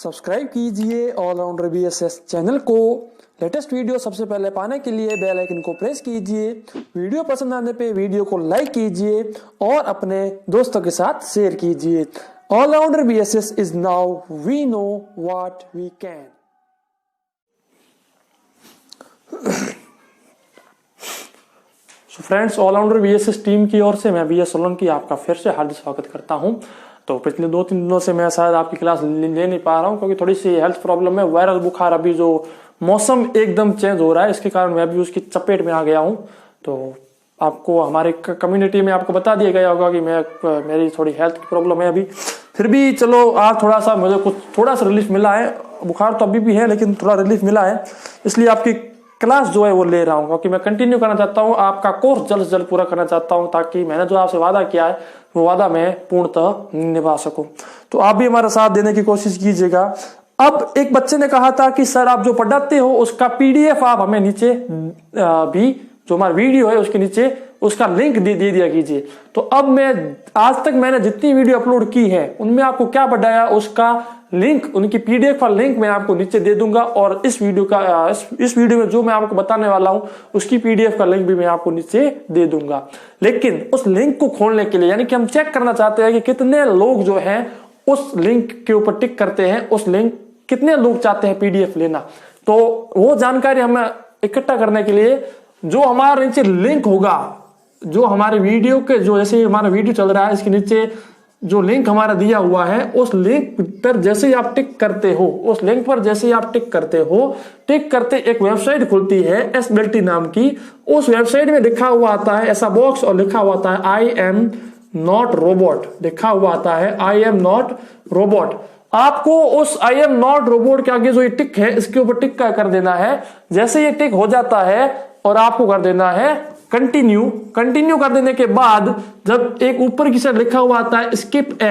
Subscribe कीजिए allrounder BSS channel को। Latest video सबसे पहले पाने के लिए बेल आइकन को प्रेस कीजिए। वीडियो पसंद आने पे वीडियो को लाइक कीजिए और अपने दोस्तों के साथ शेयर कीजिए। Allrounder BSS is now we know what we can. Friends, allrounder BSS team की ओर से मैं बीएस सोलंकी आपका फिर से हार्दिक स्वागत करता हूं। तो पिछले 2-3 दिनों से मैं शायद आपकी क्लास ले नहीं पा रहा हूं क्योंकि थोड़ी सी हेल्थ प्रॉब्लम है। वायरल बुखार, अभी जो मौसम एकदम चेंज हो रहा है इसके कारण मैं भी उसकी चपेट में आ गया हूं। तो आपको हमारे कम्युनिटी में आपको बता दिया गया होगा कि मेरी थोड़ी हेल्थ की प्रॉब्लम है अभी। फिर भी चलो आज थोड़ा सा मुझे थोड़ा सा रिलीफ मिला है। बुखार तो अभी भी है लेकिन थोड़ा रिलीफ मिला है, इसलिए आपकी क्लास जो है वो ले रहा हूँ क्योंकि मैं कंटिन्यू करना चाहता हूँ। आपका कोर्स जल्द से जल्द पूरा करना चाहता हूँ ताकि मैंने जो आपसे वादा किया है वो वादा मैं पूर्णतः निभा सकूं। तो आप भी हमारा साथ देने की कोशिश कीजिएगा। अब एक बच्चे ने कहा था कि सर आप जो पढ़ाते हो उसका पीडीएफ आप हमें नीचे भी जो हमारा वीडियो है उसके नीचे उसका लिंक दे दिया कीजिए। तो अब मैं आज तक मैंने जितनी वीडियो अपलोड की है उनमें आपको क्या पढ़ाया उसका लिंक, उनकी पीडीएफ का लिंक मैं आपको नीचे दे दूंगा और इस वीडियो में जो मैं आपको बताने वाला हूं उसकी पीडीएफ का लिंक भी मैं आपको नीचे दे दूंगा। लेकिन उस लिंक को खोलने के लिए यानी कि हम चेक करना चाहते हैं कि कितने लोग जो हैं उस लिंक के ऊपर टिक करते हैं, उस लिंक कितने लोग चाहते हैं पीडीएफ लेना। तो वो जानकारी हमें इकट्ठा करने के लिए जो हमारे नीचे लिंक होगा, जो हमारे वीडियो के जो जैसे हमारा वीडियो चल रहा है इसके नीचे जो लिंक हमारा दिया हुआ है उस लिंक पर जैसे ही आप टिक करते हो, उस लिंक पर जैसे ही आप टिक करते हो, टिक करते एक वेबसाइट खुलती है एसबिलिटी नाम की। उस वेबसाइट में लिखा हुआ आता है ऐसा बॉक्स और लिखा हुआ आता है आई एम नॉट रोबोट, लिखा हुआ आता है आई एम नॉट रोबोट। आपको उस आई एम नॉट रोबोट के आगे जो ये टिक है इसके ऊपर टिक कर देना है। जैसे ये टिक हो जाता है और आपको कर देना है कंटिन्यू कर देने के बाद जब एक ऊपर की साइड लिखा हुआ आता है स्किप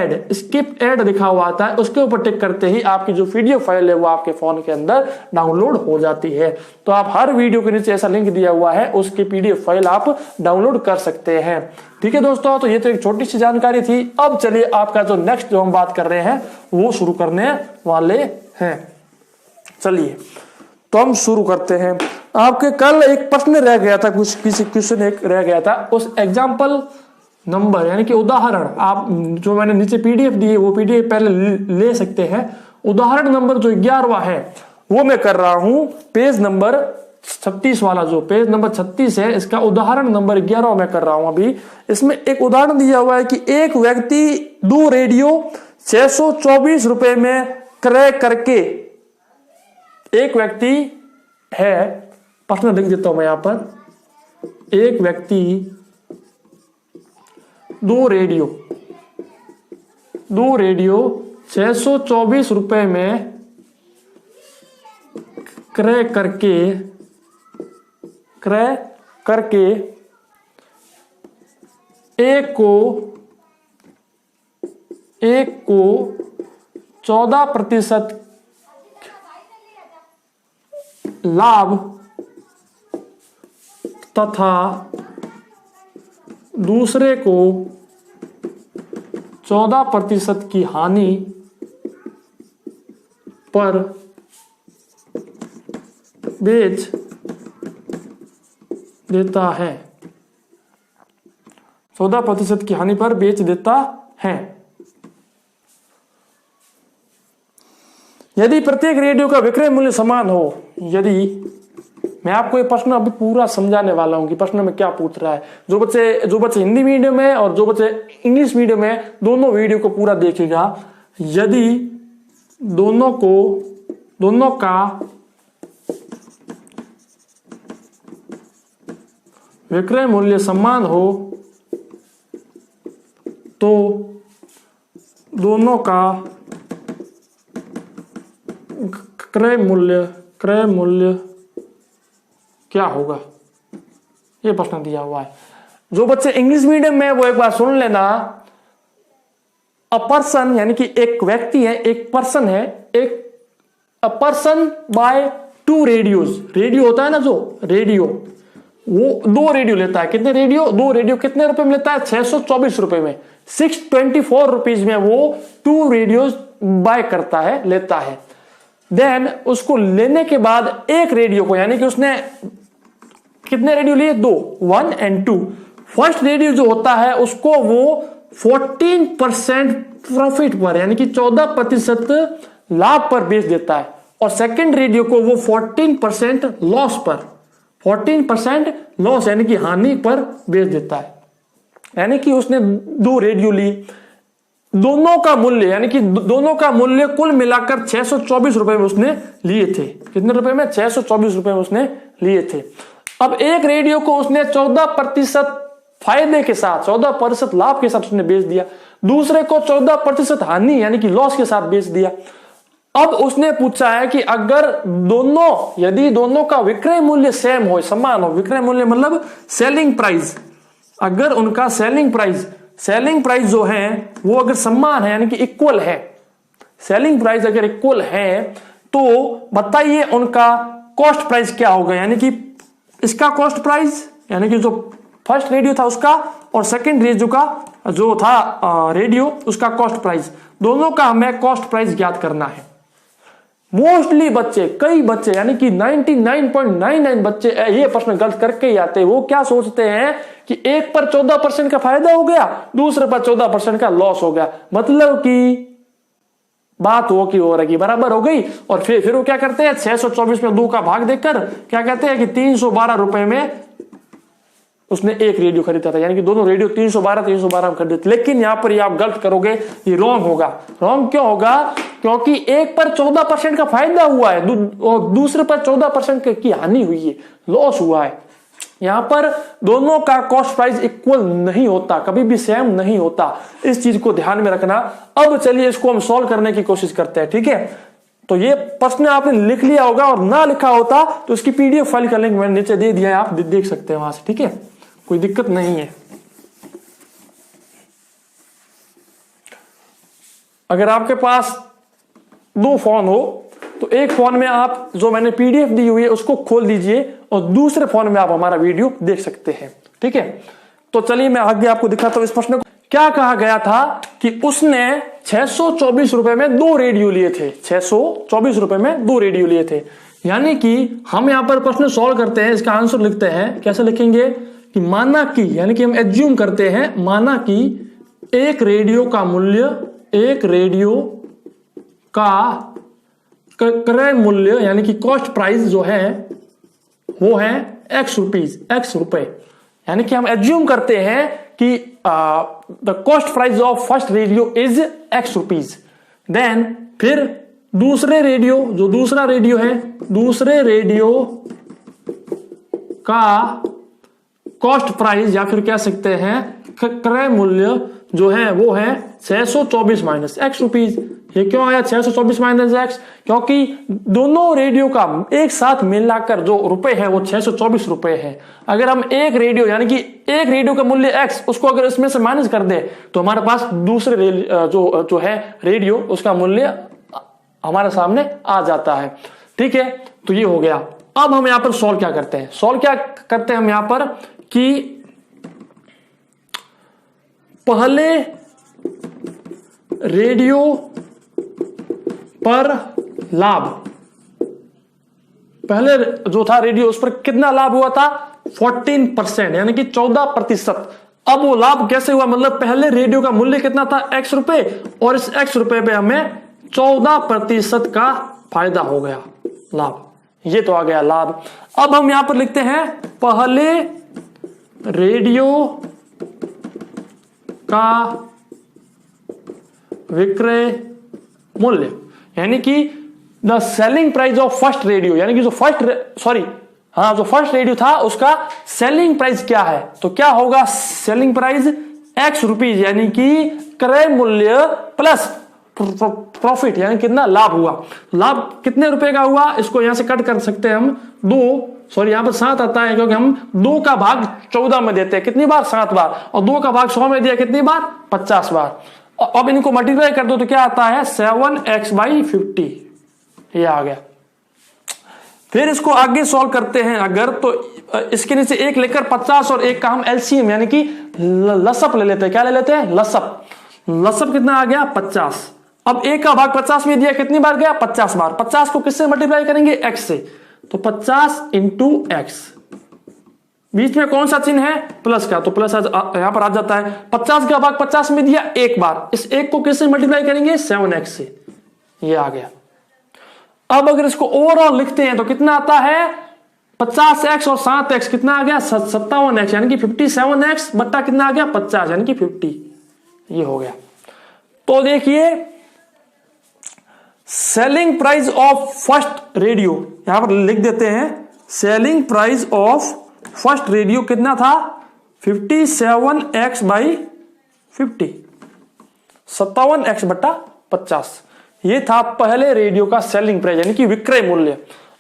एड लिखा हुआ आता है उसके ऊपर टिक करते ही आपकी जो वीडियो फाइल है वो आपके फोन के अंदर डाउनलोड हो जाती है। तो आप हर वीडियो के नीचे ऐसा लिंक दिया हुआ है उसकी पीडीएफ फाइल आप डाउनलोड कर सकते हैं। ठीक है दोस्तों, तो ये तो एक छोटी सी जानकारी थी। अब चलिए आपका जो नेक्स्ट जो हम बात कर रहे हैं वो शुरू करने वाले हैं। चलिए तो हम शुरू करते हैं। आपके कल एक प्रश्न रह गया था, कुछ किसी क्वेश्चन एक रह गया था, उस एग्जाम्पल नंबर यानी कि उदाहरण आप जो मैंने नीचे पीडीएफ दी है वो पीडीएफ पहले ले सकते हैं। उदाहरण नंबर जो 11वां है वो मैं कर रहा हूं पेज नंबर 36 वाला, जो पेज नंबर 36 है इसका उदाहरण नंबर 11 मैं कर रहा हूं। अभी इसमें एक उदाहरण दिया हुआ है कि एक व्यक्ति 2 रेडियो 624 रुपए में क्रय करके, एक व्यक्ति है, प्रश्न लिख देता हूं मैं यहां पर, एक व्यक्ति 2 रेडियो 624 रुपए में क्रय करके एक को 14% लाभ तथा दूसरे को 14% की हानि पर बेच देता है, 14% की हानि पर बेच देता है। यदि प्रत्येक रेडियो का विक्रय मूल्य समान हो, यदि मैं आपको ये प्रश्न अभी पूरा समझाने वाला हूं कि प्रश्न में क्या पूछ रहा है। जो बच्चे हिंदी मीडियम में और जो बच्चे इंग्लिश मीडियम में दोनों वीडियो को पूरा देखिएगा। यदि दोनों का विक्रय मूल्य समान हो तो दोनों का क्रय मूल्य क्या होगा, ये प्रश्न दिया हुआ है। जो बच्चे इंग्लिश मीडियम में वो एक बार सुन लेना। अ पर्सन यानी कि एक व्यक्ति है, एक पर्सन है, a person by 2 radios. Radio होता है ना, जो रेडियो, वो 2 रेडियो लेता है। कितने रेडियो? 2 रेडियो कितने रुपए में लेता है? 624 रुपए में, 624 रुपीज में वो 2 रेडियोज बाय करता है, लेता है। देन उसको लेने के बाद एक रेडियो को, यानी कि उसने कितने रेडियो लिए? 2, 1 and 2। फर्स्ट रेडियो जो होता है उसको वो 14% प्रॉफिट पर, यानी कि 14% लाभ पर बेच देता है, और सेकंड रेडियो को वो 14% लॉस पर, 14% लॉस यानी कि हानि पर बेच देता है। यानी कि उसने 2 रेडियो ली, दोनों का मूल्य, यानी कि दोनों का मूल्य कुल मिलाकर 624 रुपए में उसने लिए थे। कितने रुपए में? 624 रुपए में उसने लिए थे। अब एक रेडियो को उसने 14% फायदे के साथ, 14% लाभ के साथ उसने बेच दिया, दूसरे को 14% हानि यानी कि लॉस के साथ बेच दिया। अब उसने पूछा है कि अगर दोनों, यदि दोनों का विक्रय मूल्य सेम हो, समान हो, विक्रय मूल्य मतलब सेलिंग प्राइस, अगर उनका सेलिंग प्राइस जो है वो अगर समान है, यानी कि इक्वल है, सेलिंग प्राइस अगर इक्वल है, तो बताइए उनका कॉस्ट प्राइस क्या होगा। यानी कि इसका कॉस्ट प्राइस, यानी कि जो फर्स्ट रेडियो था उसका और सेकंड रेडियो का जो था रेडियो, उसका कॉस्ट प्राइस, दोनों का हमें कॉस्ट प्राइस ज्ञात करना है। मोस्टली बच्चे, कई बच्चे, यानी कि 99.99 बच्चे ये प्रश्न गलत करके ही आते हैं। वो क्या सोचते हैं कि एक पर 14% का फायदा हो गया, दूसरे पर 14% का लॉस हो गया, मतलब कि बात हो की हो रही बराबर हो गई। और फिर वो क्या करते हैं, 624 में 2 का भाग देकर क्या कहते हैं कि 312 रुपए में उसने एक रेडियो खरीदा था, यानी कि दोनों रेडियो 312 में खरीदे थे। लेकिन यहां पर आप गलत करोगे, ये रॉन्ग होगा। रॉन्ग क्यों होगा? क्योंकि एक पर 14% का फायदा हुआ है और दूसरे पर 14% की हानि हुई है, लॉस हुआ है। यहां पर दोनों का कॉस्ट प्राइस इक्वल नहीं होता, कभी भी सेम नहीं होता। इस चीज को ध्यान में रखना। अब चलिए इसको हम सॉल्व करने की कोशिश करते हैं, ठीक है। तो ये प्रश्न आपने लिख लिया होगा, और ना लिखा होता तो इसकी पीडीएफ फाइल का लिंक मैंने नीचे दे दिया है, आप देख सकते हैं वहां से, ठीक है, कोई दिक्कत नहीं है। अगर आपके पास 2 फोन हो तो एक फोन में आप जो मैंने पीडीएफ दी हुई है उसको खोल दीजिए और दूसरे फोन में आप हमारा वीडियो देख सकते हैं, ठीक है। तो चलिए मैं आगे आपको दिखाता हूं इस प्रश्न को। क्या कहा गया था कि उसने 624 रुपए में 2 रेडियो लिए थे, 624 रुपए में 2 रेडियो लिए थे। यानी कि हम यहां पर प्रश्न सॉल्व करते हैं, इसका आंसर लिखते हैं। कैसे लिखेंगे कि माना कि, यानी कि हम एज्यूम करते हैं, माना कि एक रेडियो का मूल्य, एक रेडियो का क्रय मूल्य यानी कि कॉस्ट प्राइस जो है वो है X रुपए। यानी कि हम एज्यूम करते हैं कि the cost price of first radio is X rupees. Then फिर दूसरे रेडियो, जो दूसरा रेडियो है, दूसरे रेडियो का कॉस्ट प्राइस या फिर कह सकते हैं क्रय मूल्य जो है वो है 624 माइनस X रुपीज। ये क्यों आया 624 माइनस X? क्योंकि दोनों रेडियो का एक साथ मिलाकर जो रुपए है वो 624 रुपए है। अगर हम एक रेडियो, यानी कि एक रेडियो का मूल्य X, उसको अगर इसमें से माइनस कर दे तो हमारे पास दूसरे जो है रेडियो, उसका मूल्य हमारे सामने आ जाता है, ठीक है। तो ये हो गया। अब हम यहां पर सॉल्व क्या करते हैं? सॉल्व क्या करते हैं हम यहां पर कि पहले रेडियो पर लाभ, पहले जो था रेडियो उस पर कितना लाभ हुआ था? 14%, यानी कि 14%। अब वो लाभ कैसे हुआ? मतलब पहले रेडियो का मूल्य कितना था? X रुपए, और इस X रुपए पे हमें 14% का फायदा हो गया, लाभ। ये तो आ गया लाभ। अब हम यहां पर लिखते हैं पहले रेडियो का विक्रय मूल्य, यानी कि the selling price of first radio, यानी कि जो फर्स्ट रेडियो था उसका सेलिंग प्राइस क्या है? तो क्या होगा? सेलिंग प्राइस X रुपीज, यानी कि क्रय मूल्य प्लस प्रॉफिट, यानी कितना लाभ हुआ। लाभ कितने रुपए का हुआ? इसको यहां से कट कर सकते हैं हम। यहां पर 7 आता है क्योंकि हम 2 का भाग 14 में देते हैं, कितनी बार? 7 बार। और 2 का भाग 100 में दिया कितनी बार? 50 बार। अब इनको मल्टीप्लाई कर दो तो क्या आता है? 7x/50, ये आ गया। फिर इसको आगे सॉल्व करते हैं अगर, तो इसके नीचे 1 लेकर 50 और 1 का हम एलसीएम यानी कि लसअप ले लेते हैं। क्या ले लेते हैं? लसअप। लसअप कितना आ गया? 50। अब a का भाग 50 में दिया, कितनी बार गया? 50 बार। 50 को किससे मल्टीप्लाई करेंगे? x से। तो 50 इंटू एक्स, बीच में कौन सा चिन्ह है? प्लस का, तो प्लस यहां पर आ जाता है। 50 का भाग 50 में दिया एक बार, इस एक को किससे मल्टीप्लाई करेंगे? 7x से। ये आ गया। अब अगर इसको ओवरऑल लिखते हैं तो कितना आता है? 50x और 7x कितना आ गया? 57x, यानी कि 57x बट्टा कितना आ गया? 50, यानी कि 50। ये हो गया। तो देखिए selling price of first radio, यहां पर लिख देते हैं। Selling price of first radio कितना था? 57x बाई 50, 57x बट्टा 50। ये था पहले रेडियो का सेलिंग प्राइस, यानी कि विक्रय मूल्य।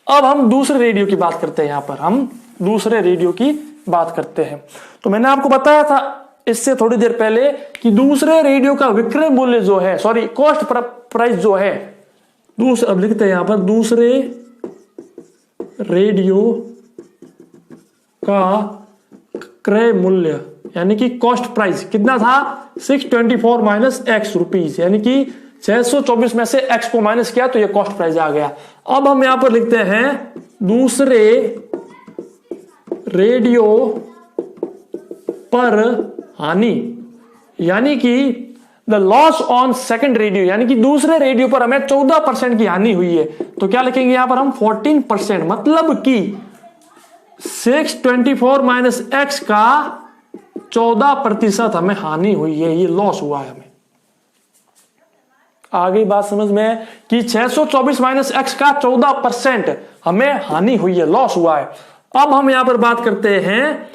अब हम दूसरे रेडियो की बात करते हैं। यहां पर हम दूसरे रेडियो की बात करते हैं। तो मैंने आपको बताया था इससे थोड़ी देर पहले कि दूसरे रेडियो का विक्रय मूल्य जो है, सॉरी कॉस्ट प्राइस जो है, अब लिखते हैं यहां पर दूसरे रेडियो का क्रय मूल्य, यानी कि कॉस्ट प्राइस कितना था? 624 माइनस एक्स रुपीज, यानी कि 624 में से x को माइनस किया तो ये कॉस्ट प्राइस आ गया। अब हम यहां पर लिखते हैं दूसरे रेडियो पर हानि, यानी कि the loss on second radio, यानी कि दूसरे रेडियो पर हमें 14% की हानि हुई है। तो क्या लिखेंगे यहां पर हम? 14%, मतलब कि 624 माइनस एक्स का 14% हमें हानि हुई है, ये लॉस हुआ है हमें। आगे बात समझ में कि 624 माइनस एक्स का 14% हमें हानि हुई है, लॉस हुआ है। अब हम यहां पर बात करते हैं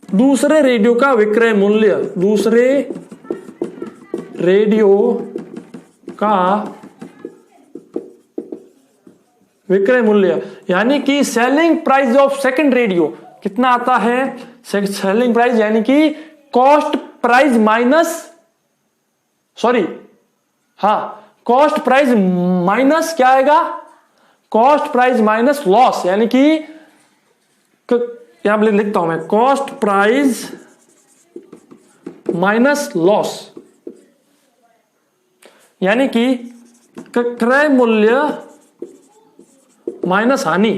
दूसरे रेडियो का विक्रय मूल्य। दूसरे रेडियो का विक्रय मूल्य, यानी कि selling price of second radio कितना आता है? सेलिंग प्राइस यानी कि कॉस्ट प्राइस माइनस, सॉरी हाँ, कॉस्ट प्राइस माइनस क्या आएगा? कॉस्ट प्राइस माइनस लॉस, यानी कि यहां पर लिखता हूं मैं, कॉस्ट प्राइस माइनस लॉस, यानी कि क्रय मूल्य माइनस हानि,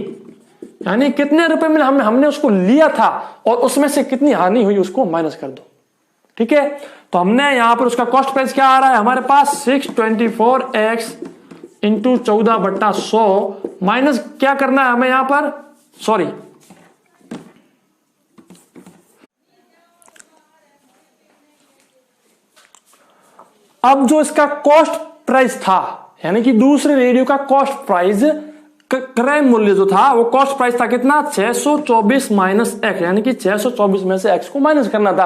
यानी कितने रुपए में हमने उसको लिया था और उसमें से कितनी हानि हुई उसको माइनस कर दो। ठीक है, तो हमने यहां पर उसका कॉस्ट प्राइस क्या आ रहा है हमारे पास? 624x इंटू 14 बट्टा 100 माइनस क्या करना है हमें यहां पर? सॉरी, अब जो इसका कॉस्ट प्राइस था, यानी कि दूसरे रेडियो का कॉस्ट प्राइस, क्रय मूल्य जो था वो कॉस्ट प्राइस था कितना? 624 माइनस एक्स, यानी कि 624 में से एक्स को माइनस करना था।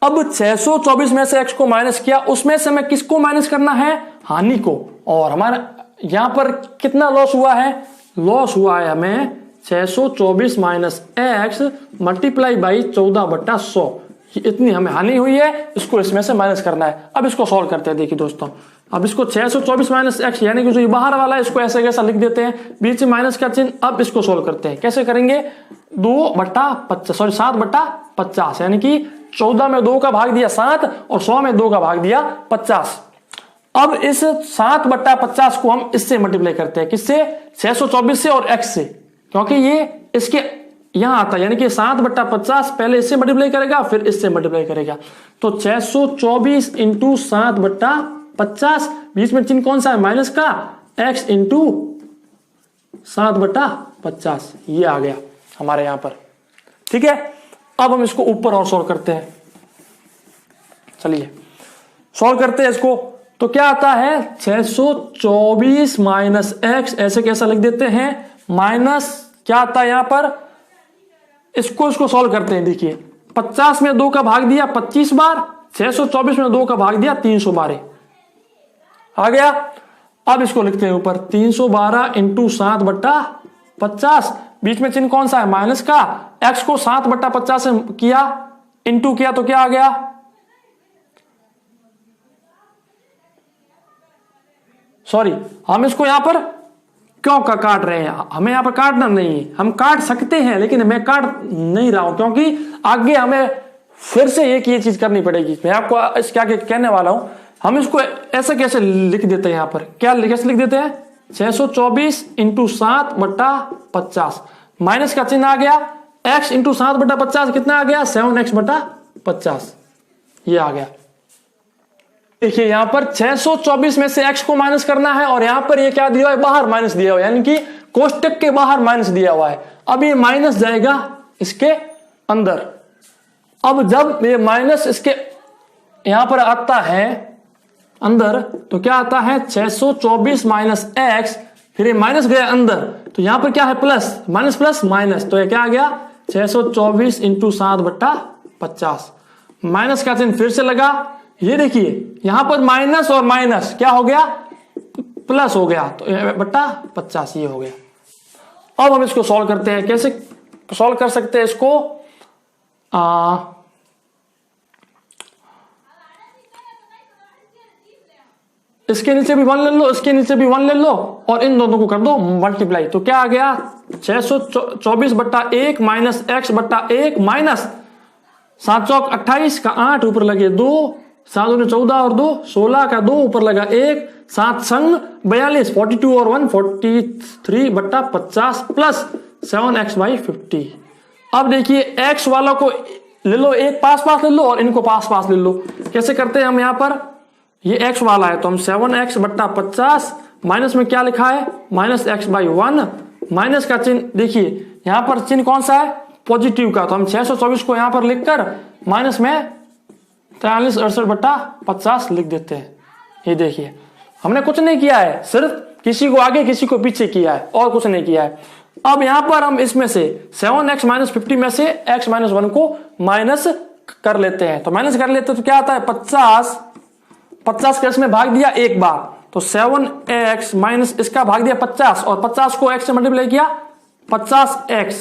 अब 624 में से एक्स को माइनस किया, उसमें से हमें किसको माइनस करना है? हानि को। और हमारा यहां पर कितना लॉस हुआ है? लॉस हुआ है हमें 624 माइनस एक्स मल्टीप्लाई बाई 14 बट्टा 100, इतनी हमें हानि हुई है, इसको इसमें से माइनस करना है। अब इसको सॉल्व करते हैं। देखिए दोस्तों, अब इसको 624 माइनस एक्स, यानी कि जो बाहर वाला है इसको ऐसे कैसा लिख देते हैं, बीच में माइनस का चिन्ह। अब इसको सॉल्व करते हैं, कैसे करेंगे? 7 बट्टा 50, यानी कि 14 में 2 का भाग दिया 7 और 100 में 2 का भाग दिया 50। अब इस 7 बट्टा 50 को हम इससे मल्टीप्लाई करते हैं, किससे? 624 से और एक्स से, क्योंकि ये इसके यहां आता है, यानी कि 7 बट्टा 50 पहले इससे मल्टीप्लाई करेगा फिर इससे मल्टीप्लाई करेगा। तो 624 इंटू 7 बट्टा 50, बीच में चिन्ह कौन सा है? माइनस का, x इंटू 7 बट्टा 50, ये आ गया हमारे यहां पर। ठीक है, अब हम इसको ऊपर और सॉल्व करते हैं। चलिए सॉल्व करते हैं इसको। तो क्या आता है? 624 माइनस एक्स, ऐसे कैसा लिख देते हैं, माइनस क्या आता है यहां पर? इसको सॉल्व करते हैं। देखिए 50 में 2 का भाग दिया 25 बार, 624 में 2 का भाग दिया 312 आ गया। अब इसको लिखते हैं ऊपर 312 इंटू 7 बट्टा 50, बीच में चिन्ह कौन सा है? माइनस का। एक्स को 7 बट्टा 50 से किया, इंटू किया तो क्या आ गया? सॉरी, हम इसको यहां पर क्यों काट रहे हैं? हमें यहां पर काटना नहीं है, हम काट सकते हैं लेकिन मैं काट नहीं रहा हूं, क्योंकि आगे हमें फिर से एक ये चीज करनी पड़ेगी। मैं आपको इसके आगे कहने वाला हूं हम इसको ऐसा कैसे लिख देते हैं, यहां पर क्या कैसे लिख देते हैं, 624 इंटू 7/50, माइनस का चिन्ह आ गया, x इंटू 7/50 कितना आ गया, 7x/50, ये आ गया। देखिए यहां पर 624 में से x को माइनस करना है और यहां पर ये क्या दिया हुआ है, बाहर माइनस दिया हुआ है, यानी कि कोष्टक के बाहर माइनस दिया हुआ है। अब ये माइनस जाएगा इसके अंदर। अब जब ये माइनस इसके यहां पर आता है अंदर तो क्या आता है, 624 माइनस x, फिर ये माइनस गया अंदर तो यहां पर क्या है, प्लस माइनस प्लस माइनस, तो ये क्या आ गया 624 इंटू 7/50, माइनस का चिन्ह फिर से लगा। ये देखिए यहां पर माइनस और माइनस क्या हो गया, प्लस हो गया, तो बट्टा 50 ये हो गया। अब हम इसको सॉल्व करते हैं, कैसे सॉल्व कर सकते हैं इसको, इसके नीचे भी 1 ले लो, इसके नीचे भी 1 ले लो और इन दोनों को कर दो मल्टीप्लाई, तो क्या आ गया 624/1 माइनस x/1 माइनस 7 चौक 28 का 8 ऊपर लगे 2, 7 दूनी 14 और 2 16 का 2 ऊपर लगा 1, 7 संग 42, 42 और 1 43/50 प्लस 7x/50। अब देखिए x वालों को ले लो, एक पास पास ले लो और इनको पास पास ले लो। कैसे करते हैं हम, यहां पर ये x वाला है तो हम 7x/50 माइनस में क्या लिखा है, माइनस x/1, माइनस का चिन्ह देखिए यहां पर चिन्ह कौन सा है, पॉजिटिव का, तो हम 624 को यहां पर लिखकर माइनस में 43/68/50 लिख देते हैं। ये देखिए हमने कुछ नहीं किया है, सिर्फ किसी को आगे किसी को पीछे किया है और कुछ नहीं किया है। अब यहां पर हम इसमें से 7x-50 में से x-1 को माइनस कर लेते हैं, तो माइनस कर लेते हैं तो क्या आता है 50 का इसमें भाग दिया एक बार, तो 7x माइनस इसका भाग दिया 50 और 50 को x से मल्टीप्लाई किया 50x,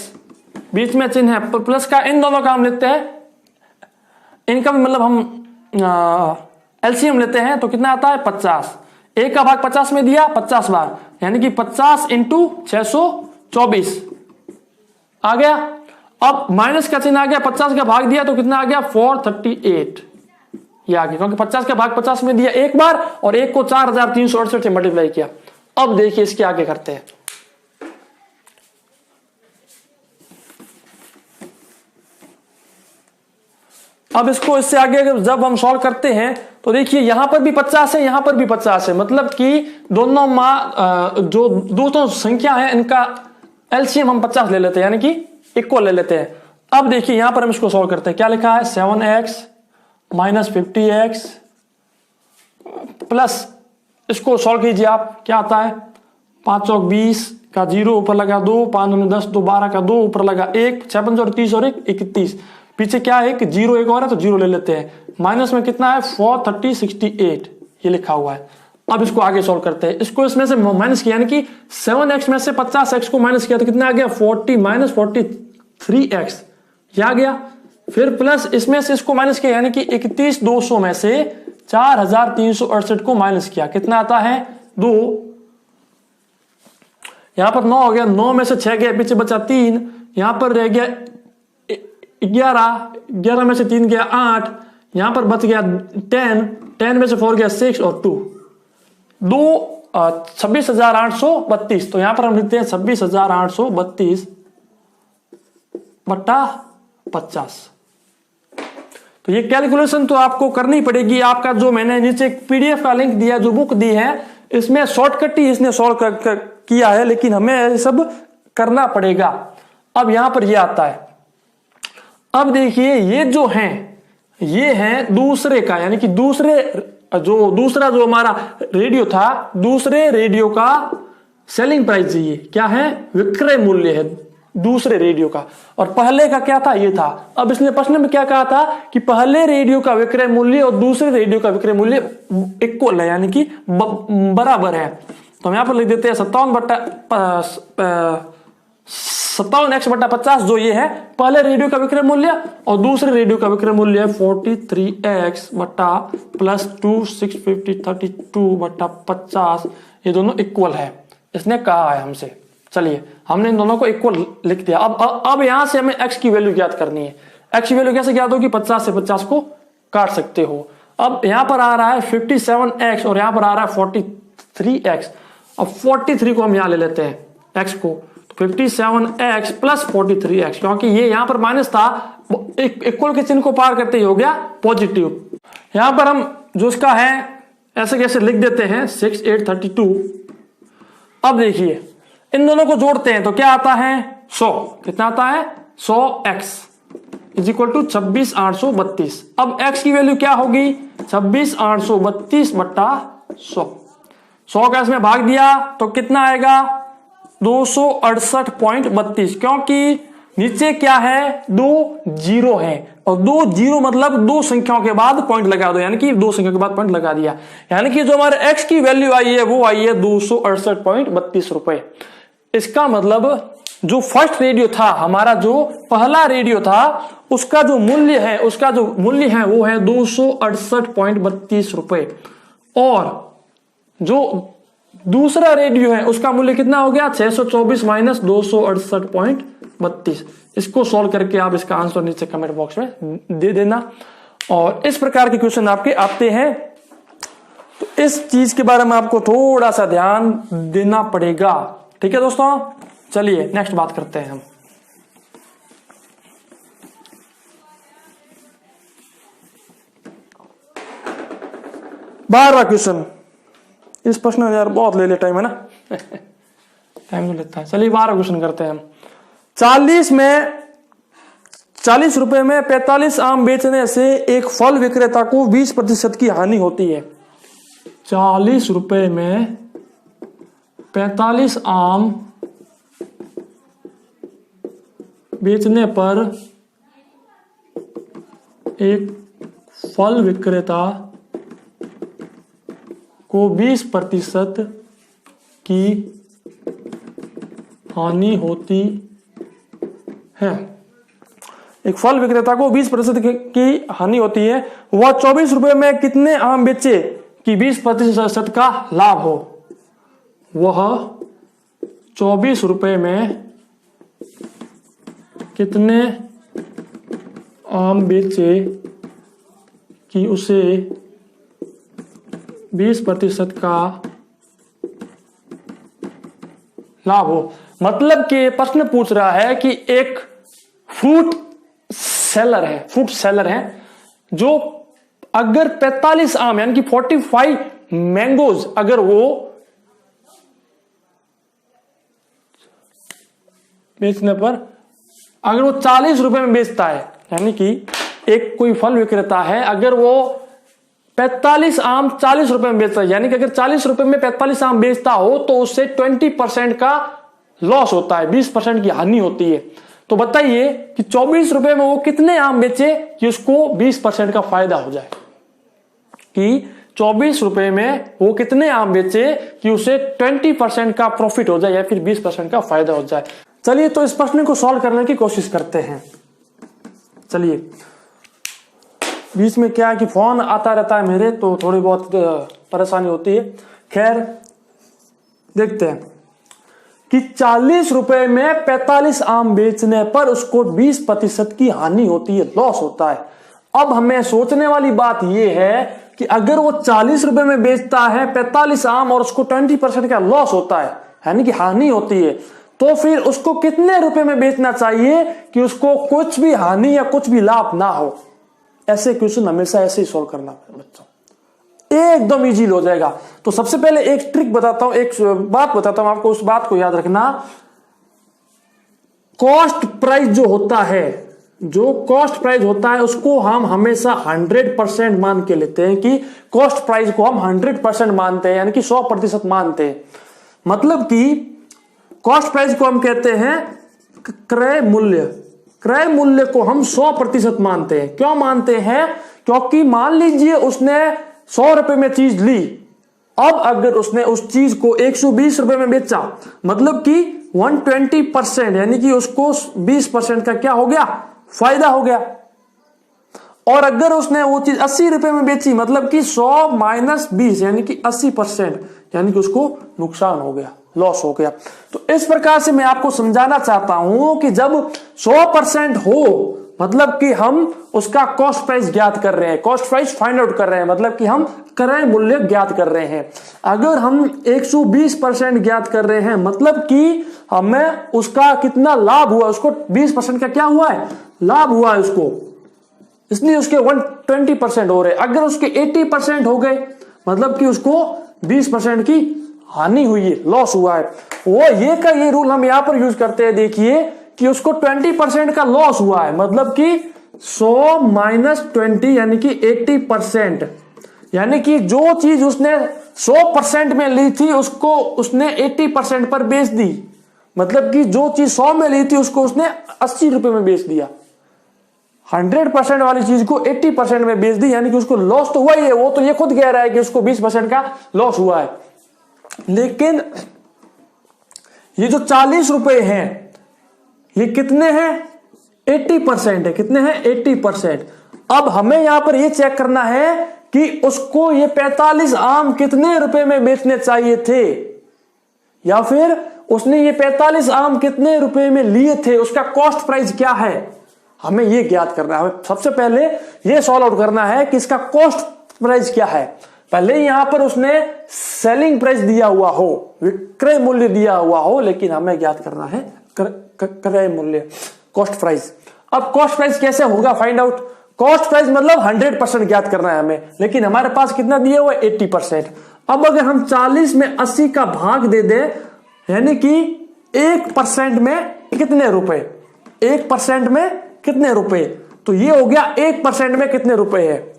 बीच में चिन्ह है प्लस का, इन दोनों का हम लेते हैं, इनका भी मतलब हम एलसीएम लेते हैं तो कितना आता है 50, एक का भाग 50 में दिया 50 बार, यानी कि 50 इंटू 624 आ गया। अब माइनस का चिन्ह आ गया, 50 का भाग दिया तो कितना आ गया 438, ये आ गया क्योंकि 50 का भाग 50 में दिया एक बार और एक को 4368 से मल्टीप्लाई किया। अब देखिए इसके आगे करते हैं, अब इसको इससे आगे जब हम सॉल्व करते हैं तो देखिए यहां पर भी 50 है, यहां पर भी 50 है, मतलब कि दोनों जो दोनों संख्या है इनका एलसीएम हम 50 ले लेते हैं, यानी कि इक्वल ले लेते हैं। अब देखिए यहां पर हम इसको सॉल्व करते हैं, क्या लिखा है 7x माइनस 50x प्लस, इसको सॉल्व कीजिए आप, क्या आता है 5 चौक 20 का 0 ऊपर लगा 2, 5 दूनी 10, 2 12 का 2 ऊपर लगा 1, 6 पंच और 30 और 1 31, पीछे क्या है कि 0 एक और है तो 0 ले लेते हैं, माइनस में कितना है 43068 ये लिखा हुआ है। अब इसको आगे सॉल्व करते हैं, इसको इसमें से माइनस किया, यानी कि 7x में से 50x को माइनस किया तो कितना आ गया 40 माइनस 43x, ये आ गया। फिर प्लस इसमें से इसको माइनस किया, यानी कि 31,200 में से 4368 को माइनस किया, कितना आता है 2, यहां पर 9 हो गया, 9 में से 6 गया, पीछे बचा 3, यहां पर रह गया 11 में से 3 गया 8, यहां पर बच गया 10 में से 4 गया 6 और 2 26,832, तो यहां पर हम लिखते हैं 26,832 बट्टा 50। तो ये कैलकुलेशन तो आपको करनी पड़ेगी, आपका जो मैंने नीचे एक पीडीएफ का लिंक दिया, जो बुक दी है, इसमें शॉर्टकट ही इसने सॉल्व किया है, लेकिन हमें ये सब करना पड़ेगा। अब यहां पर ये आता है, अब देखिए ये जो है ये है दूसरे का, यानी कि दूसरा जो हमारा रेडियो था, दूसरे रेडियो का सेलिंग प्राइस, ये क्या है विक्रय मूल्य है दूसरे रेडियो का, और पहले का क्या था ये था। अब इसने प्रश्न में क्या कहा था कि पहले रेडियो का विक्रय मूल्य और दूसरे रेडियो का विक्रय मूल्य इक्वल है, यानी कि बराबर है, तो हम यहां पर लिख देते हैं 57x/50 जो ये है पहले रेडियो का विक्रय मूल्य और दूसरे रेडियो का विक्रय मूल्य है 43x बट्टा प्लस 2 650 32/50, ये दोनों इक्वल है, इसने कहा है हमसे। चलिए हमने इन दोनों को इक्वल लिख दिया। अब यहां से हमें x की वैल्यू ज्ञात करनी है। x की वैल्यू कैसे ज्ञात होगी, 50 से 50 को काट सकते हो। अब यहां पर आ रहा है 57x और यहां पर आ रहा है 43x। अब 43 को हम यहां ले लेते हैं x को, तो 57x प्लस 43x, क्योंकि ये यहां पर माइनस था, इक्वल के चिन्ह को पार करते ही हो गया पॉजिटिव। यहां पर हम जो इसका है ऐसे कैसे लिख देते हैं 6 8 32। अब देखिए इन दोनों को जोड़ते हैं तो क्या आता है 100, कितना आता है 100x इज इक्वल टू 26,832। अब x की वैल्यू क्या होगी 26,832 बट्टा 100। 100 का इसमें भाग दिया तो कितना आएगा 268.32, क्योंकि नीचे क्या है 2 जीरो है और 2 जीरो मतलब दो संख्याओं के बाद पॉइंट लगा दो, यानी कि दो संख्याओं के बाद पॉइंट लगा दिया, यानी कि जो हमारे x की वैल्यू आई है वो आई है 268.32 रुपए। इसका मतलब जो फर्स्ट रेडियो था हमारा, जो पहला रेडियो था, उसका जो मूल्य है वो है 268.32 रुपए, और जो दूसरा रेडियो है उसका मूल्य कितना हो गया 624 माइनस 268.32। इसको सॉल्व करके आप इसका आंसर नीचे कमेंट बॉक्स में दे देना। और इस प्रकार के क्वेश्चन आपके आते हैं, तो इस चीज के बारे में आपको थोड़ा सा ध्यान देना पड़ेगा। ठीक है दोस्तों, चलिए नेक्स्ट बात करते हैं हम। बारहवां क्वेश्चन, इस प्रश्न में यार बहुत ले ले टाइम है ना टाइम तो लेता है। चलिए 12 क्वेश्चन करते हैं हम। 40 रुपए में 45 आम बेचने से एक फल विक्रेता को 20% की हानि होती है। 40 रुपए में 45 आम बेचने पर एक फल विक्रेता को 20% की हानि होती है। एक फल विक्रेता को 20% की हानि होती है। वह 24 रुपए में कितने आम बेचे कि 20% का लाभ हो। वह 24 रुपए में कितने आम बेचे कि उसे 20% का लाभ हो। मतलब कि प्रश्न पूछ रहा है कि एक फ्रूट सेलर है जो अगर 45 आम यानी कि 45 मैंगोज अगर वो बेचने पर अगर वो 40 रुपए में बेचता है, यानी कि एक कोई फल विक्रेता है, अगर वो 45 आम 40 रुपए में बेचता है, यानी कि अगर 40 रुपए में 45 आम बेचता हो तो उससे 20% का लॉस होता है, 20% की हानि होती है। तो बताइए कि 24 रुपए में वो कितने आम बेचे कि उसको 20% का फायदा हो जाए, कि 24 रुपए में वो कितने आम बेचे कि उसे 20% का प्रॉफिट हो जाए या फिर 20% का फायदा हो जाए। चलिए तो इस प्रश्न को सॉल्व करने की कोशिश करते हैं। चलिए, बीच में क्या है कि फोन आता रहता है मेरे, तो थोड़ी बहुत परेशानी होती है। खैर देखते हैं कि 40 रुपए में 45 आम बेचने पर उसको 20% की हानि होती है, लॉस होता है। अब हमें सोचने वाली बात यह है कि अगर वो 40 रुपए में बेचता है 45 आम और उसको 20% का लॉस होता है, यानी कि हानि होती है, तो फिर उसको कितने रुपए में बेचना चाहिए कि उसको कुछ भी हानि या कुछ भी लाभ ना हो। ऐसे क्वेश्चन हमेशा ऐसे ही सॉल्व करना है बच्चों, एकदम इजी हो जाएगा। तो सबसे पहले एक ट्रिक बताता हूं, एक बात बताता हूं आपको, उस बात को याद रखना। कॉस्ट प्राइस जो होता है उसको हम हमेशा 100% मान के लेते हैं, कि कॉस्ट प्राइस को हम 100% मानते हैं, यानी कि 100% मानते हैं। मतलब कि कॉस्ट प्राइस को हम कहते हैं क्रय मूल्य को हम 100% मानते हैं। क्यों मानते हैं? क्योंकि मान लीजिए उसने 100 रुपए में चीज ली, अब अगर उसने उस चीज को 120 रुपए में बेचा, मतलब कि 120%, यानी कि उसको 20% का क्या हो गया, फायदा हो गया। और अगर उसने वो चीज 80 रुपए में बेची, मतलब कि 100 माइनस 20 यानी कि 80%, यानी कि उसको नुकसान हो गया, लॉस हो गया। तो इस प्रकार से मैं आपको समझाना चाहता हूं कि जब 100% हो मतलब कि हम उसका कॉस्ट प्राइस ज्ञात कर रहे हैं, कॉस्ट प्राइस फाइंड आउट कर रहे हैं, मतलब कि हम क्रय मूल्य ज्ञात कर रहे हैं। अगर हम 120% ज्ञात कर रहे हैं मतलब कि हमें उसका कितना लाभ हुआ, उसको 20% का क्या हुआ है, लाभ हुआ है उसको, इसलिए उसके 120% हो रहे। अगर उसके 80% हो गए मतलब कि उसको 20% की हानि हुई है, लॉस हुआ है। वो ये रूल हम यहां पर यूज करते हैं, देखिए कि उसको 20% का लॉस हुआ है, मतलब कि 100 माइनस 20 यानी कि 80%, यानी कि जो चीज उसने 100% में ली थी उसको उसने 80% पर बेच दी, मतलब कि जो चीज 100 में ली थी उसको उसने 80 रुपए में बेच दिया। 100% वाली चीज को 80% में बेच दी, यानी कि उसको लॉस तो हुआ ही है। वो तो ये खुद कह रहा है कि उसको 20% का लॉस हुआ है। लेकिन ये जो 40 रुपए हैं ये कितने हैं, 80% है। कितने हैं, 80%। अब हमें यहां पर ये चेक करना है कि उसको ये 45 आम कितने रुपए में बेचने चाहिए थे, या फिर उसने ये 45 आम कितने रुपए में लिए थे, उसका कॉस्ट प्राइस क्या है, हमें ये ज्ञात करना है। सबसे पहले ये सॉल्व आउट करना है कि इसका कॉस्ट प्राइस क्या है। पहले यहां पर उसने सेलिंग प्राइस दिया हुआ हो, विक्रय मूल्य दिया हुआ हो, लेकिन हमें ज्ञात करना है क्रय मूल्य, कॉस्ट प्राइस। अब कॉस्ट प्राइस कैसे होगा फाइंड आउट, कॉस्ट प्राइस मतलब 100% ज्ञात करना है हमें, लेकिन हमारे पास कितना दिया हुआ है, 80%। अब अगर हम 40 में 80 का भाग दे दे, यानी कि 1% में कितने रुपए, 1% में कितने रुपए, तो ये हो गया 1% में कितने रुपए है,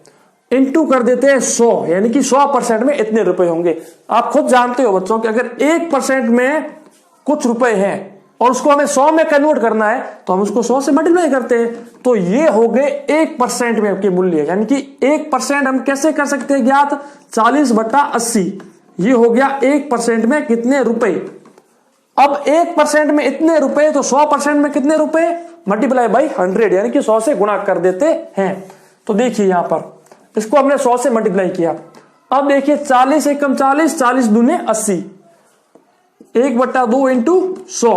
इनटू कर देते हैं 100, यानी कि 100% में इतने रुपए होंगे। आप खुद जानते हो बच्चों कि अगर 1% में कुछ रुपए हैं और उसको हमें 100 में कन्वर्ट करना है तो हम उसको 100 से मल्टीप्लाई करते हैं, तो ये हो गए 1% में के मूल्य, यानी कि 1% हम कैसे कर सकते हैं ज्ञात, 40/80, ये हो गया 1% में कितने रुपए। अब 1% में इतने रुपए, तो 100% में कितने रुपए, मल्टीप्लाई बाई 100, यानी कि 100 से गुणा कर देते हैं। तो देखिए यहां पर इसको हमने 100 से मल्टीप्लाई किया। अब देखिए 40 एकम 40, 40 दूने 80, 1/2 इंटू 100,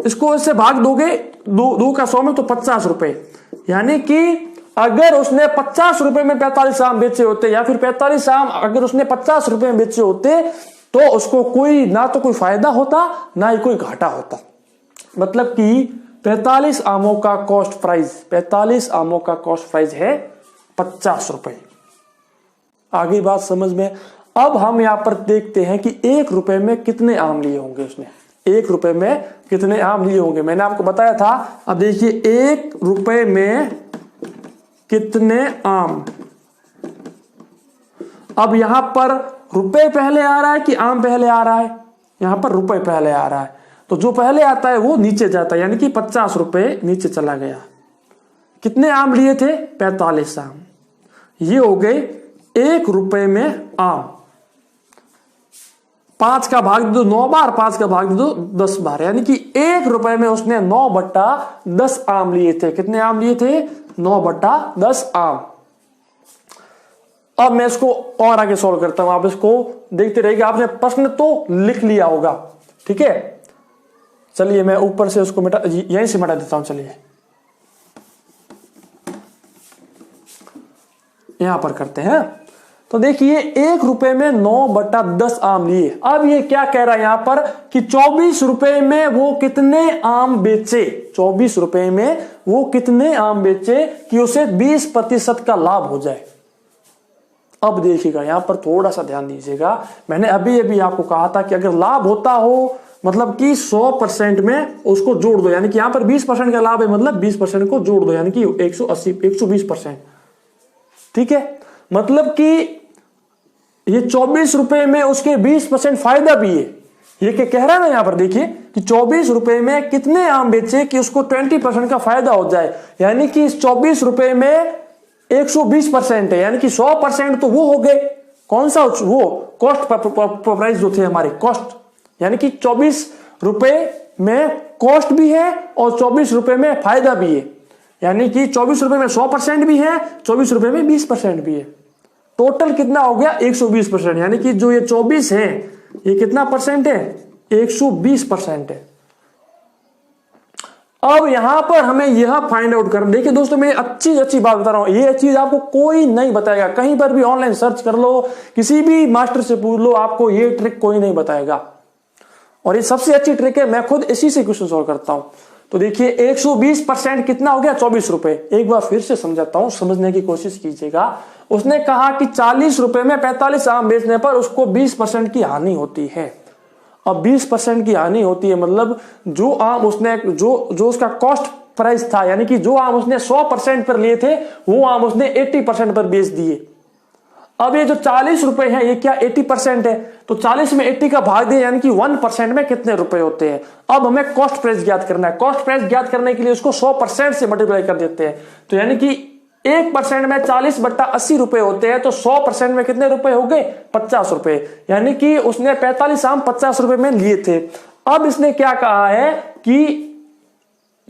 इसको इससे भाग दोगे, दो का 100 में तो 50 रुपए, यानी कि अगर उसने 50 रुपए में 45 आम बेचे होते, या फिर 45 आम अगर उसने 50 रुपए में बेचे होते, तो उसको कोई ना तो कोई फायदा होता ना ही कोई घाटा होता। मतलब कि 45 आमों का कॉस्ट प्राइस, 45 आमों का कॉस्ट प्राइस है 50 रुपए। आगे बात समझ में। अब हम यहां पर देखते हैं कि 1 रुपए में कितने आम लिए होंगे उसने, 1 रुपए में कितने आम लिए होंगे, मैंने आपको बताया था। अब देखिए 1 रुपए में कितने आम, अब यहां पर रुपए पहले आ रहा है कि आम पहले आ रहा है, यहां पर रुपए पहले आ रहा है, तो जो पहले आता है वो नीचे जाता है, यानी कि 50 रुपए नीचे चला गया। कितने आम लिए थे, 45 आम, ये हो गए 1 रुपए में आम। 5 का भाग दे दो 9 बार, 5 का भाग दे दो 10 बार, यानी कि 1 रुपए में उसने 9/10 आम लिए थे। कितने आम लिए थे, 9/10 आम। अब मैं इसको और आगे सॉल्व करता हूं, आप इसको देखते रहिए। आपने प्रश्न तो लिख लिया होगा, ठीक है। चलिए मैं ऊपर से उसको यहीं से मिटा देता हूं। चलिए यहां पर करते हैं। तो देखिए 1 रुपए में 9/10 आम लिए। अब ये क्या कह रहा है यहां पर कि 24 रुपए में वो कितने आम बेचे, 24 रुपए में वो कितने आम बेचे कि उसे 20% का लाभ हो जाए। अब देखिएगा यहां पर थोड़ा सा ध्यान दीजिएगा, मैंने अभी अभी आपको कहा था कि अगर लाभ होता हो मतलब कि 100% में उसको जोड़ दो, यानी कि यहां पर 20% का लाभ है, मतलब 20% को जोड़ दो, यानी कि 120%, ठीक है। मतलब कि ये 24 रुपए में उसके 20% फायदा भी है। ये क्या कह रहा है ना यहां पर, देखिए कि 24 रुपए में कितने आम बेचे कि उसको 20% का फायदा हो जाए, यानी कि इस 24 रुपए में 120% है, यानी कि 100% तो वो हो गए, कौन सा, वो कॉस्ट प्राइस जो थे हमारे कॉस्ट, यानी कि 24 रुपए में कॉस्ट भी है और 24 रुपए में फायदा भी है, यानी कि 24 रुपए में 100% भी है, 24 रुपए में 20% भी है। टोटल कितना हो गया, 120%, यानी कि जो ये 24 है ये कितना परसेंट है, 120% है। अब यहां पर हमें यह फाइंड आउट करना, देखिए दोस्तों मैं अच्छी बात बता रहा हूं, ये चीज आपको कोई नहीं बताएगा, कहीं पर भी ऑनलाइन सर्च कर लो, किसी भी मास्टर से पूछ लो, आपको ये ट्रिक कोई नहीं बताएगा। और ये सबसे अच्छी ट्रिक है, मैं खुद इसी से क्वेश्चन सॉल्व करता हूं। तो देखिए 120% कितना हो गया, 24 रुपए। एक बार फिर से समझाता हूं, समझने की कोशिश कीजिएगा। उसने कहा कि 40 रुपए में 45 आम बेचने पर उसको 20% की हानि होती है। अब 20% की हानि होती है मतलब जो आम उसने जो उसका कॉस्ट प्राइस था, यानी कि जो आम उसने 100% पर लिए थे वो आम उसने 80% पर बेच दिए। अब ये जो 40 रुपए है ये क्या 80% है, तो 40 में 80 का भाग दिया, यानी कि 1% में कितने रुपए होते हैं। अब हमें कॉस्ट प्राइस ज्ञात करना है, कॉस्ट प्राइस ज्ञात करने के लिए उसको 100% से मल्टीप्लाई कर देते हैं। तो यानी कि 1% में 40/80 रुपए होते हैं, तो 100% में कितने रुपए हो गए, 50 रुपए। यानी कि उसने 45 आम 50 रुपए में लिए थे। अब इसने क्या कहा है कि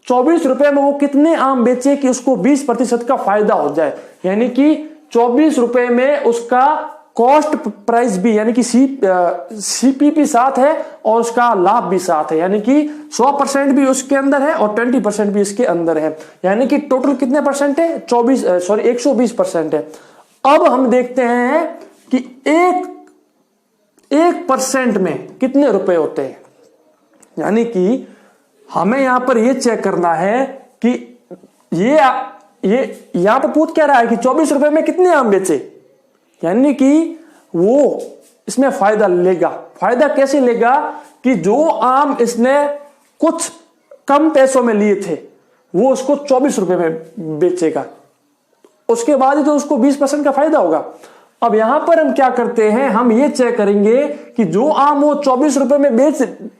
24 रुपए में वो कितने आम बेचे कि उसको 20% का फायदा हो जाए, यानी कि 24 रुपए में उसका कॉस्ट प्राइस भी, यानी कि सीपीपी साथ है और उसका लाभ भी साथ है, यानी कि 100% भी उसके अंदर है और 20% भी इसके अंदर है, यानी कि टोटल कितने परसेंट है, 120% है। अब हम देखते हैं कि 1% में कितने रुपए होते हैं, यानी कि हमें यहां पर यह चेक करना है कि ये यहां पर पूछ क्या रहा है कि 24 रुपए में कितने आम बेचे, यानी कि वो इसमें फायदा लेगा। फायदा कैसे लेगा कि जो आम इसने कुछ कम पैसों में लिए थे वो उसको 24 रुपए में बेचेगा, उसके बाद ही तो उसको 20% का फायदा होगा। अब यहां पर हम क्या करते हैं, हम ये चेक करेंगे कि जो आम वो 24 रुपए में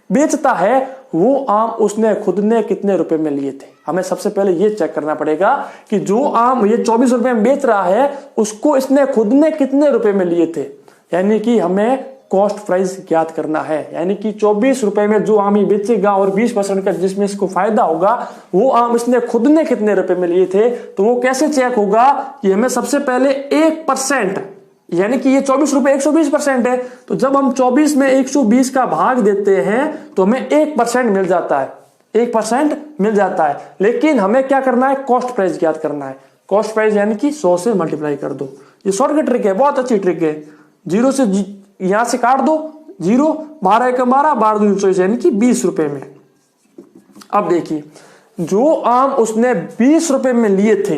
बेचता है वो आम उसने खुद ने कितने रुपए में लिए थे। हमें सबसे पहले ये चेक करना पड़ेगा कि जो आम ये 24 रुपए में बेच रहा है उसको इसने खुद ने कितने रुपए में लिए थे, यानी कि हमें कॉस्ट प्राइस ज्ञात करना है। यानी कि 24 रुपए में जो आम ये बेचेगा और 20% का जिसमें इसको फायदा होगा वो आम इसने खुद ने कितने रुपए में लिए थे। तो वो कैसे चेक होगा कि हमें सबसे पहले 1%, यानी कि ये 24 रुपए 120% है, तो जब हम 24 में 120 का भाग देते हैं तो हमें 1% मिल जाता है, 1% मिल जाता है। लेकिन हमें क्या करना है, कॉस्ट प्राइस ज्ञात करना है। कॉस्ट प्राइस यानी कि 100 से मल्टीप्लाई कर दो। ये शॉर्टकट ट्रिक है, बहुत अच्छी ट्रिक है। 0 से यहां से काट दो, 0, 12 1 12, 12 2 24, यानी कि 20 रुपए में। अब देखिए जो आम उसने 20 रुपए में लिए थे,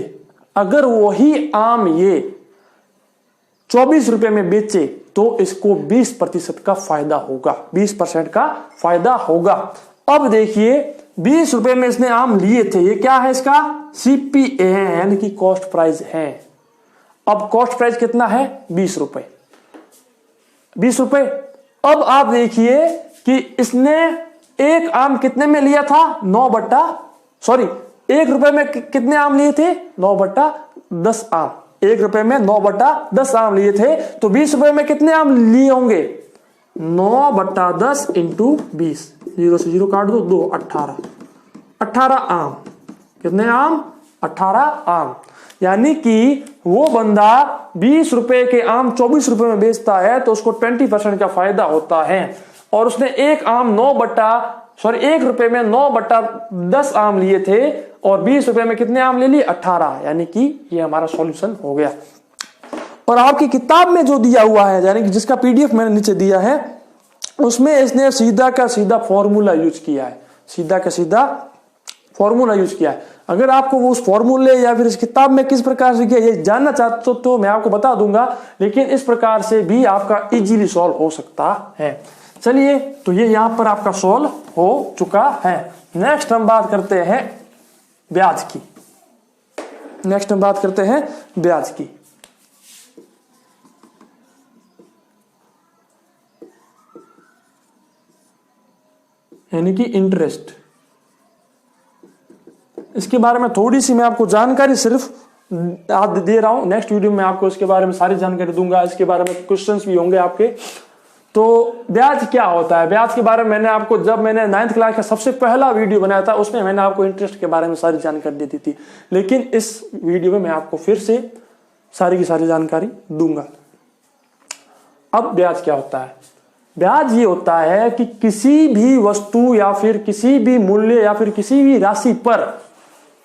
अगर वही आम ये 24 रुपए में बेचे तो इसको 20% का फायदा होगा, 20% का फायदा होगा। अब देखिए 20 रुपए में इसने आम लिए थे, ये क्या है, इसका सीपीए है, यानी कि कॉस्ट प्राइस है। अब कॉस्ट प्राइस कितना है, 20 रुपए, 20 रुपए। अब आप देखिए कि इसने एक आम कितने में लिया था, 1 रुपए में कितने आम लिए थे, 9/10 आम। 1 रुपए में 9/10 आम लिए थे, तो 20 रुपए में कितने आम लिए होंगे, 9/10 इंटू 20, 0 से 0 काट दो, 2, 18 आम। कितने आम, 18 आम। यानी कि वो बंदा 20 रुपए के आम 24 रुपए में बेचता है तो उसको 20% का फायदा होता है। और उसने एक रुपए में 9/10 आम लिए थे और 20 रुपए में कितने आम ले लिए, 18, यानी कि ये हमारा सॉल्यूशन हो गया। और आपकी किताब में जो दिया हुआ है, यानी कि जिसका पीडीएफ मैंने नीचे दिया है, उसमें इसने सीधा का सीधा फॉर्मूला यूज किया है, सीधा का सीधा फॉर्मूला यूज किया है। अगर आपको वो उस फॉर्मूले या फिर इस किताब में किस प्रकार से किया ये जानना चाहते हो तो मैं आपको बता दूंगा, लेकिन इस प्रकार से भी आपका इजीली सॉल्व हो सकता है। चलिए, तो ये यहां पर आपका सॉल्व हो चुका है। नेक्स्ट हम बात करते हैं ब्याज की। ब्याज की। यानी कि इंटरेस्ट। इसके बारे में थोड़ी सी मैं आपको जानकारी सिर्फ दे रहा हूं, नेक्स्ट वीडियो में आपको इसके बारे में सारी जानकारी दूंगा। इसके बारे में क्वेश्चंस भी होंगे आपके। तो ब्याज क्या होता है, ब्याज के बारे में मैंने आपको, जब मैंने 9th क्लास का सबसे पहला वीडियो बनाया था उसमें मैंने आपको इंटरेस्ट के बारे में सारी जानकारी दे दी थी, लेकिन इस वीडियो में मैं आपको फिर से सारी की सारी जानकारी दूंगा। अब ब्याज क्या होता है, ब्याज ये होता है कि किसी भी वस्तु या फिर किसी भी मूल्य या फिर किसी भी राशि पर,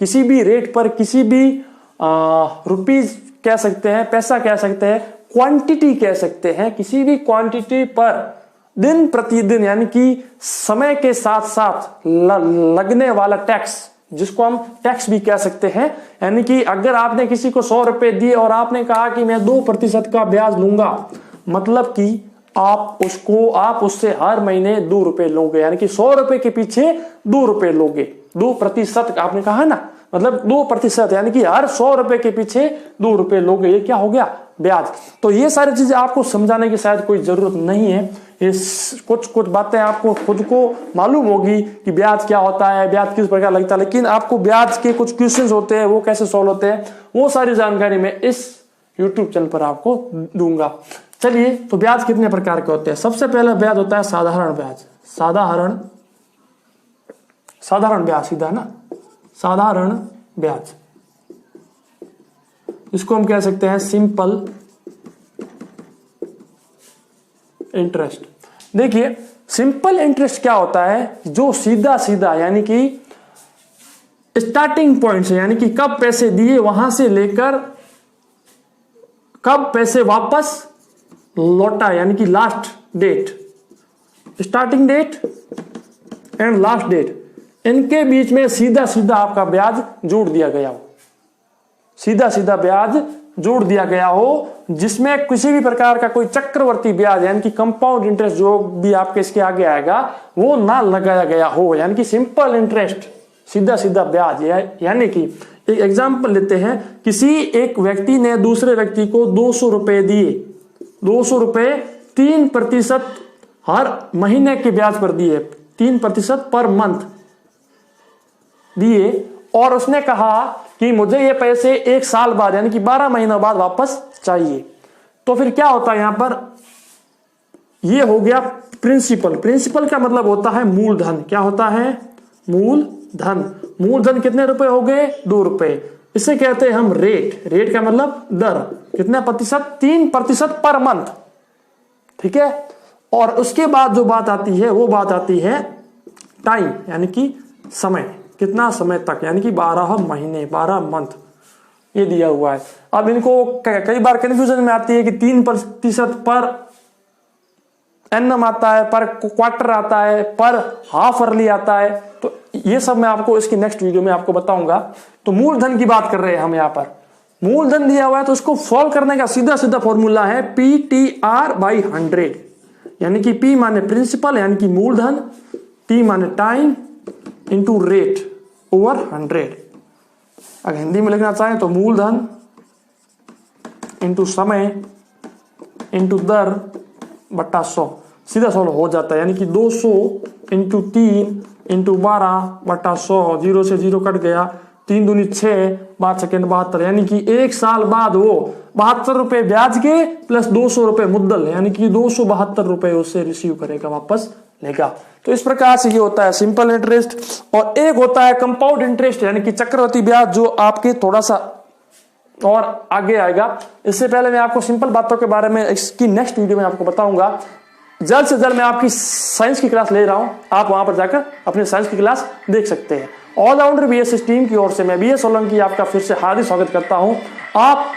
किसी भी रेट पर, किसी भी रुपीज कह सकते हैं, पैसा कह सकते हैं, क्वांटिटी कह सकते हैं, किसी भी क्वांटिटी पर दिन प्रतिदिन यानी कि समय के साथ साथ लगने वाला टैक्स, जिसको हम टैक्स भी कह सकते हैं, यानी कि अगर आपने किसी को 100 रुपए दिए और आपने कहा कि मैं 2% का ब्याज लूंगा, मतलब कि आप उससे हर महीने 2 रुपए लोगे, यानी कि 100 रुपए के पीछे 2 रुपए लोगे। 2% आपने कहा ना, मतलब 2%, यानी कि हर 100 रुपए के पीछे 2 रुपए लोगे। ये क्या हो गया? ब्याज। तो ये सारी चीजें आपको समझाने की शायद कोई जरूरत नहीं है। ये कुछ बातें आपको खुद को मालूम होगी कि ब्याज क्या होता है, ब्याज किस प्रकार लगता है, लेकिन आपको ब्याज के कुछ क्वेश्चंस होते हैं, वो कैसे सॉल्व होते हैं, वो सारी जानकारी मैं इस YouTube चैनल पर आपको दूंगा। चलिए, तो ब्याज कितने प्रकार के होते हैं? सबसे पहला ब्याज होता है साधारण ब्याज। साधारण ब्याज, सीधा ना, साधारण ब्याज, इसको हम कह सकते हैं सिंपल इंटरेस्ट। देखिए, सिंपल इंटरेस्ट क्या होता है? जो सीधा सीधा, यानी कि स्टार्टिंग पॉइंट से, यानी कि कब पैसे दिए वहां से लेकर कब पैसे वापस लौटा, यानी कि last date, starting date and last date, इनके बीच में सीधा सीधा आपका ब्याज जोड़ दिया गया हो, सीधा सीधा ब्याज जोड़ दिया गया हो, जिसमें किसी भी प्रकार का कोई चक्रवर्ती ब्याज यानी कि कंपाउंड इंटरेस्ट जो भी आपके इसके आगे आएगा वो ना लगाया गया हो, यानी कि सिंपल इंटरेस्ट, सीधा सीधा ब्याज। यानी कि एक एग्जांपल लेते हैं, किसी एक व्यक्ति ने दूसरे व्यक्ति को 200 रुपए दिए, 200 रुपए 3% हर महीने के ब्याज पर दिए, 3% पर मंथ दिए, और उसने कहा कि मुझे ये पैसे 1 साल बाद यानी कि 12 महीनों बाद वापस चाहिए। तो फिर क्या होता है यहां पर? ये हो गया प्रिंसिपल। प्रिंसिपल का मतलब होता है मूलधन। क्या होता है? मूलधन। मूलधन कितने रुपए हो गए? 2 रुपए। इसे कहते हैं हम रेट। रेट का मतलब दर, कितने प्रतिशत? 3% पर मंथ, ठीक है। और उसके बाद जो बात आती है वो बात आती है टाइम, यानी कि समय, कितना समय तक, यानी कि 12 महीने, 12 मंथ, ये दिया हुआ है। अब इनको कई बार कंफ्यूजन में आती है कि 3% पर एनम आता है, पर क्वार्टर आता है, पर हाफ अर्ली आता है, तो ये सब मैं आपको इसकी नेक्स्ट वीडियो में आपको बताऊंगा। तो मूलधन की बात कर रहे हैं हम यहाँ पर। मूलधन दिया हुआ है तो उसको सॉल्व करने का सीधा सीधा फॉर्मूला है PTR/100, यानी कि P माने प्रिंसिपल यानी कि मूलधन, T माने टाइम इंटू रेट ओवर 100। अगर हिंदी में लिखना चाहें तो मूलधन इंटू समय इंटू दर बट्टा 100, सीधा सॉल्व हो जाता है। यानी कि 200 इंटू 3 इंटू 12 बट्टा 100, 0 से 0 कट गया, 3 दूनी 6, 5 सेकेंड 72, यानी कि 1 साल बाद वो 72 रुपए ब्याज के प्लस 200 रुपए मुद्दल, यानी कि 272 रुपए उससे रिसीव करेगा, वापस लेगा। तो इस प्रकार से ये होता है सिंपल इंटरेस्ट। और एक होता है कंपाउंड इंटरेस्ट, यानी कि चक्रवृद्धि ब्याज, जो आपके थोड़ा सा और आगे आएगा। इससे पहले मैं आपको सिंपल बातों के बारे में इसकी नेक्स्ट वीडियो में आपको बताऊंगा। जल्द से जल्द मैं आपकी साइंस की क्लास ले रहा हूं, आप वहां पर जाकर अपनी साइंस की क्लास देख सकते हैं। ऑलराउंडर BSS टीम की ओर से मैं BS सोलंकी आपका फिर से हार्दिक स्वागत करता हूं। आप